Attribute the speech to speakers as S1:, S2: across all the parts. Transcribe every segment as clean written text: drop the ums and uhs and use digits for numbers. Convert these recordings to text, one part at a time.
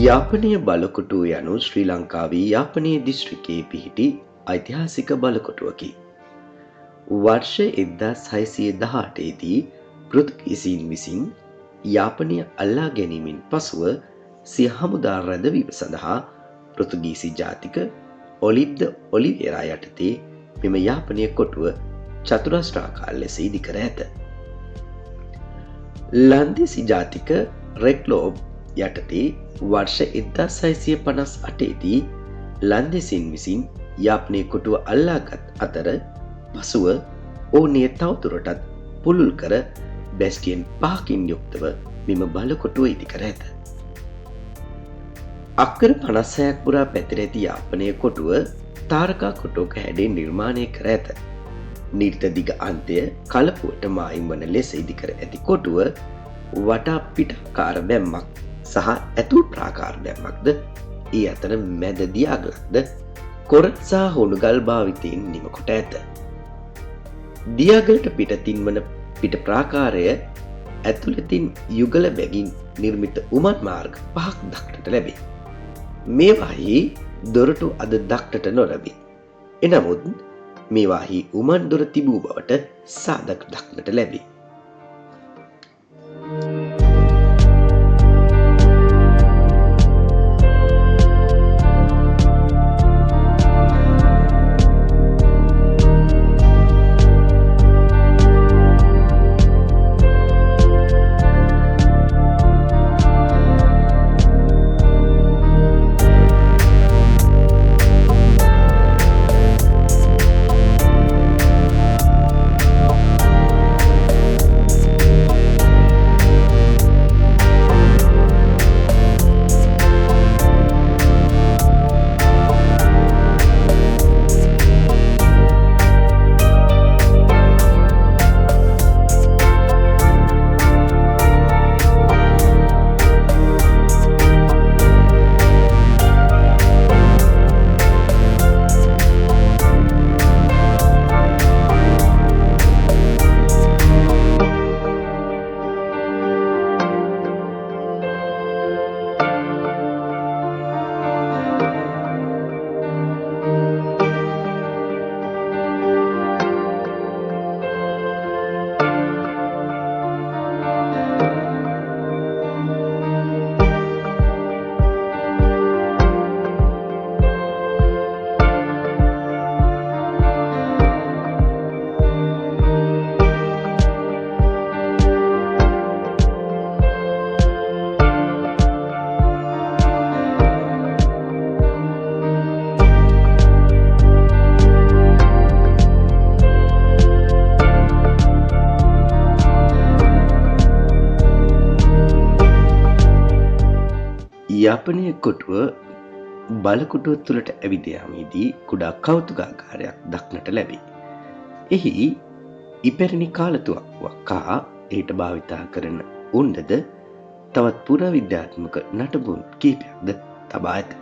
S1: යාපනීය බලකොටුව යනු ශ්‍රී ලංකාවේ යාපනීය දිස්ත්‍රික්කයේ පිහිටි ඓතිහාසික බලකොටුවකි. වර්ෂ 1618 දී පෘතුගීසීන් විසින් යාපනය අල්ලා ගැනීමෙන් පසුව සිය හමුදා රැඳවීම සඳහා පෘතුගීසි ජාතික ඔලිව් ද ඔලිවේරා යටතේ මෙම යාපනීය කොටුව චතුරස්‍රාකාර ලෙස ඉදිකර ඇත. ලන්දේසි ජාතික රෙක්ලෝබ් යටතේ වර්ෂ 1658 දී ලන්දේසීන් විසින් යාපනීය කොටුව අල්ලාගත් අතර පසුව ඕනෑ තවදුරටත් පුළුල් කර බැස්ටියන් 5කින් යුක්තව මෙම බලකොටුව ඉදිකර ඇත. අක්කර 56ක් පුරා පැතිර ඇති යාපනීය කොටුව තාරකා කොටුවක හැඩයෙන් නිර්මාණය කර ඇත. නිර්ත දිග අන්තය කලපුවට මායිම් වන ලෙස ඉදිකර ඇති කොටුව වටා පිටාකාර බැම්මක් සහ ඇතුල් ප්‍රාකාර බැම්මක්ද ඒ අතර මැද දියාගලක්ද කොරත් සහ හුණුගල් භාවිතයෙන් නිමකොට ඇත. දියාගලට පිටතින් වන පිට ප්‍රාකාරය ඇතුළතින් යුගල බැගින් නිර්මිත උමන් මාර්ග 5ක් දක්නට ලැබේ. මේවාහි දොරටු අද දක්නට නොලැබේ. එනමුත් මේවාහි උමන් දොර තිබූ බවට සාධක දක්නට ලැබේ. යාපනීය කොටුව බලකොටුව තුළට ඇවිද යාමේදී කුඩා කෞතුකාගාරයක් දක්නට ලැබේ. එහි ඉපැරණි කාලතුවක්කුවක් හා එයට භාවිතා කරන උණ්ඩද තවත් පුරාවිද්‍යාත්මක නටබුන් කීපයක්ද තබා ඇත.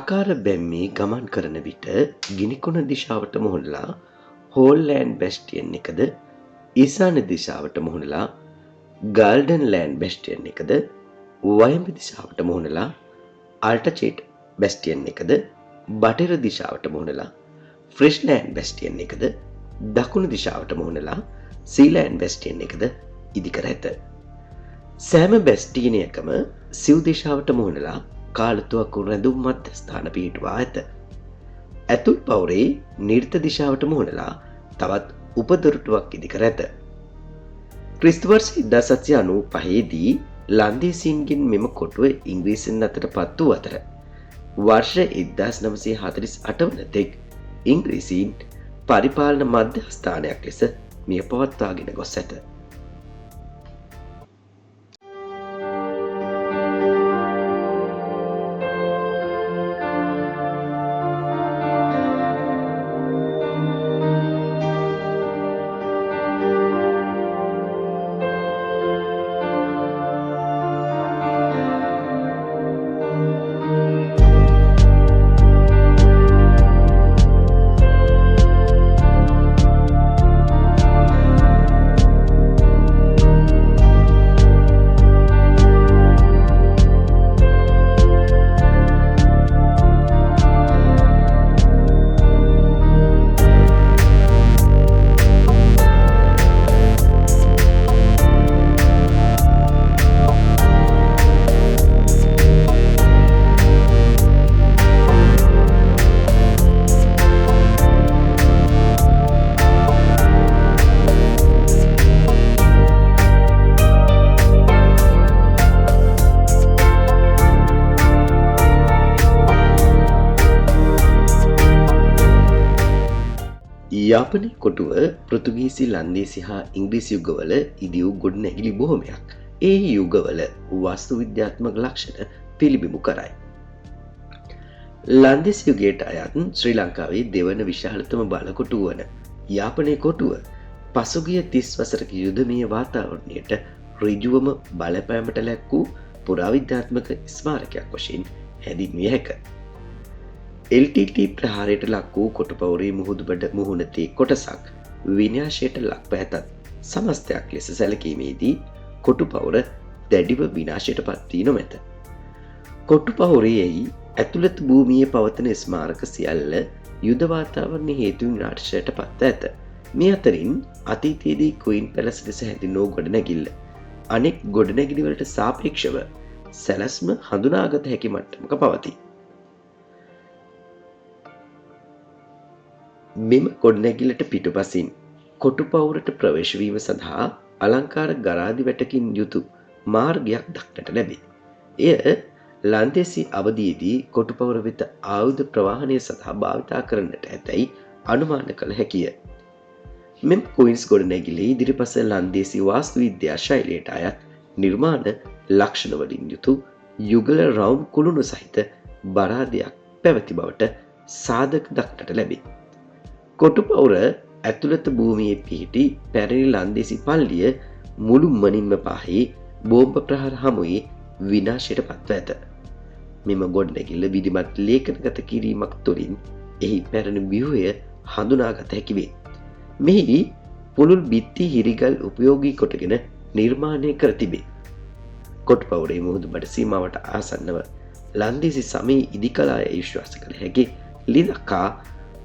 S1: ආකාර බැම්මේ ගමන් කරන විට ගිනිකොන දිශාවට මුහුණලා හෝල්ලෑන්ඩ් බැස්ටියන් එකද ඊසාන දිශාවට මුහුණලා ගල්ඩන් ලෑන්ඩ් බැස්ටියන් එකද වයඹ දිශාවට මුහුණලා අල්ටචේට් බැස්ටියන් එකද බටහිර දිශාවට මුහුණලා ෆ්‍රිස්ලෑන්ඩ් බැස්ටියන් එකද දකුණු දිශාවට මුහුණලා සීලෑන්ඩ් බැස්ටියන් එකද ඉදිකර ඇත. සෑම බැස්ටියනයකම සිව් දිශාවට මුහුණලා කාලතුවක්කු රැඳුම් මධ්‍යස්ථාන පිහිටුවා ඇත. ඇතුල් පවුරේ නිර්ත දිශාවට මුහුණලා තවත් උපදොරටුවක් ඉදිකර ඇත. ක්‍රිස්තුවර්ෂ 1795 දී ලන්දේසීන්ගෙන් මෙම කොටුව ඉංග්‍රීසින් අතට පත් වූ අතර වර්ෂ 1948 වන තෙක් ඉංග්‍රීසීන් පරිපාලන මධ්‍යස්ථානයක් ලෙස මිය පවත්වාගෙන ගොස් ඇත. යාපනයේ කොටුව පෘතුගීසි ලන්දේසි හා ඉංග්‍රීසි යුගවල ඉදි වූ ගොඩනැගිලි බොහොමයක් ඒ යුගවල වස්තු විද්‍යාත්මක ලක්ෂණ පිළිබිඹු කරයි. ලන්දේසි යුගයට අයත් ශ්‍රී ලංකාවේ දෙවන විශාලතම බලකොටුව වන යාපනයේ කොටුව පසුගිය 30 වසරක යුදමය වාතාවරණයට ඍජුවම බලපෑමට ලැක් වූ පුරාවිද්‍යාත්මක ස්මාරකයක් වශයෙන් හැඳින්විය හැකිය. LTT ප්‍රහාරයට ලක් වූ කොටුපවුරේ මුහුදුබඩ මුහුණතේ කොටසක් විනාශයට ලක්ව ඇතත් සමස්තයක් ලෙස සැලකීමේදී කොටුපවුර දැඩිව විනාශයට පත් වී නොමැත. කොටුපවුරෙහි ඇතුළත භූමියේ පවතින ස්මාරක සියල්ල යුද වාතාවරණ හේතුවෙන් විනාශයට පත් ඇත. මේ අතරින් අතීතයේදී ක්වීන් පැලස් ලෙස හැඳින්වූ ගොඩනැගිල්ල අනෙක් ගොඩනැගිලි වලට සාපේක්ෂව සැලැස්ම හඳුනාගත හැකි මට්ටමක පවතී. මෙම ගොඩනැගිල්ලට පිටුපසින් කොටුපවුරට ප්‍රවේශ වීම සඳහා අලංකාර ගරාදි වැටකින් යුතු මාර්ගයක් දක්නට ලැබේ. එය ලන්දේසි අවධියේදී කොටුපවුර වෙත ආයුධ ප්‍රවාහනය සඳහා භාවිතා කරන්නට ඇතැයි අනුමාන කළ හැකිය. මෙම ක්වීන්ස් ගොඩනැගිල්ලේ ඉදිරිපස ලන්දේසි වාස්තු විද්‍යා ශෛලියට අයත් නිර්මාණ ලක්ෂණ වලින් යුතු යුගල රවුම් කුළුණු සහිත බරාදයක් පැවති බවට සාධක දක්නට ලැබේ. කොටුපවුර ඇතුළත භූමියේ පිහිටි පැරණි ලන්දේසි පල්ලිය මුළුමනින්ම පාහේ බෝම්බ ප්‍රහාර හමුවේ විනාශයට පත්ව ඇත. මෙම ගොඩනැගිල්ල විධිමත් ලේඛනගත කිරීමක් තුළින් එහි පැරණි ව්‍යුහය හඳුනාගත හැකි වේ. මෙහි පුළුල් බිත්ති හිරිගල් උපයෝගී කොටගෙන නිර්මාණය කර තිබේ. කොටුපවුරේ මුහුදුබඩ සීමාවට ආසන්නව ලන්දේසි සමයේ ඉදිකලා විශ්වාස කළ හැකි ලිදක්කා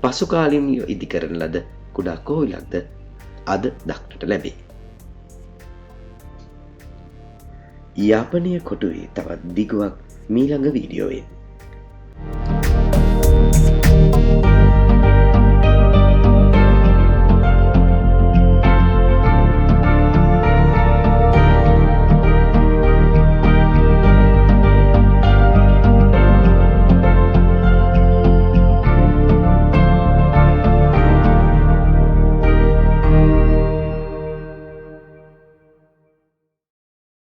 S1: පසුකාලින්ය ඉදිකරන ලද කුඩා කෝවිලක්ද අද දක්නට ලැබේ. යාපනය කොටුවේ තවත් දිගුවක් මීළඟ වීඩියෝවේ